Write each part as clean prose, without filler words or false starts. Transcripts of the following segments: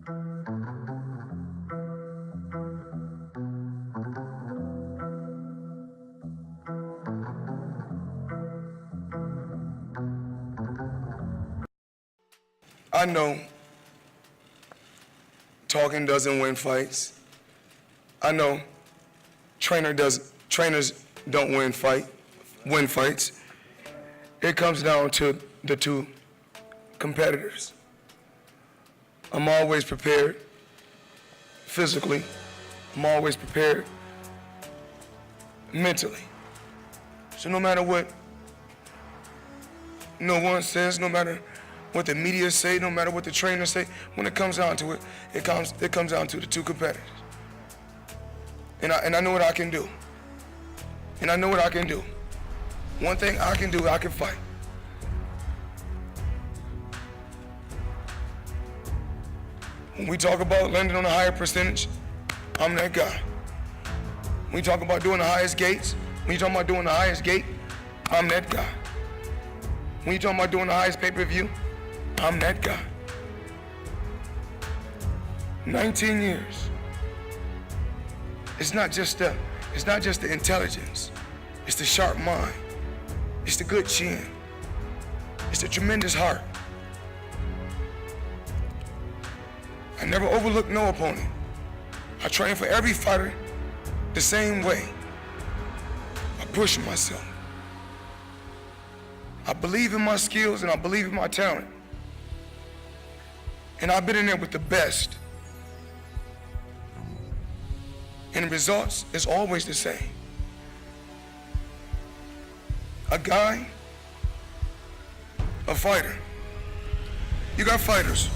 I know talking doesn't win fights. I know trainers don't win fights. It comes down to the two competitors. I'm always prepared physically. I'm always prepared mentally. So no matter what no one says, no matter what the media say, no matter what the trainers say, when it comes down to it, it comes down to the two competitors. And I know what I can do. And I know what I can do. One thing I can do, I can fight. When we talk about landing on a higher percentage, I'm that guy. When we talk about doing the highest gates, when you talk about doing the highest gate, I'm that guy. When you talk about doing the highest pay-per-view, I'm that guy. 19 years. It's not just the intelligence. It's the sharp mind. It's the good chin. It's the tremendous heart. I never overlook no opponent. I train for every fighter the same way. I push myself. I believe in my skills and I believe in my talent. And I've been in there with the best. And the results is always the same. A guy, a fighter. You got fighters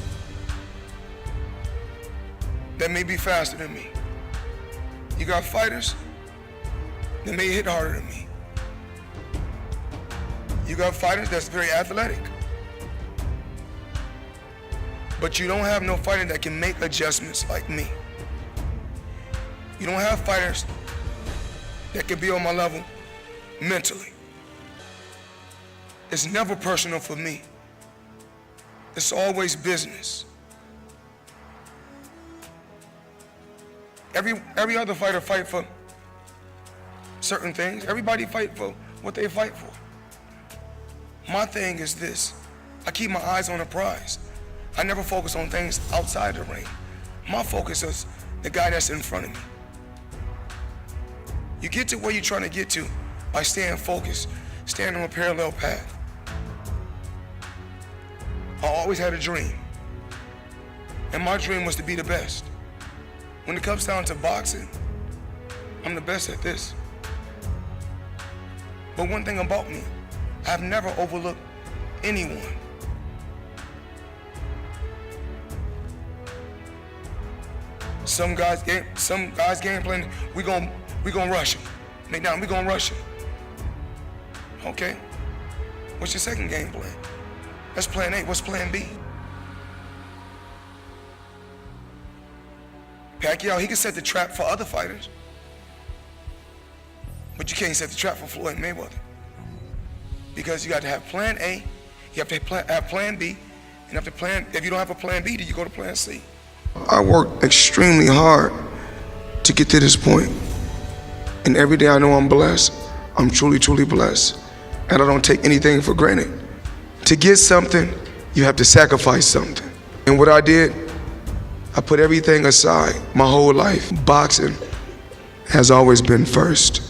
that may be faster than me. You got fighters that may hit harder than me. You got fighters that's very athletic. But you don't have no fighter that can make adjustments like me. You don't have fighters that can be on my level mentally. It's never personal for me. It's always business. Every other fighter fight for certain things. Everybody fight for what they fight for. My thing is this. I keep my eyes on the prize. I never focus on things outside the ring. My focus is the guy that's in front of me. You get to where you're trying to get to by staying focused, staying on a parallel path. I always had a dream, and my dream was to be the best. When it comes down to boxing, I'm the best at this. But one thing about me, I've never overlooked anyone. Some guys game plan, we gonna rush him. Now we gonna rush him. Okay? What's your second game plan? That's plan A. What's plan B? Pacquiao, he can set the trap for other fighters, but you can't set the trap for Floyd Mayweather, because you got to have plan A, you have to have plan B, and if you don't have a plan B, then you go to plan C. I worked extremely hard to get to this point, and every day I know I'm blessed. I'm truly, truly blessed, and I don't take anything for granted. To get something, you have to sacrifice something, and what I did, I put everything aside. My whole life, boxing has always been first.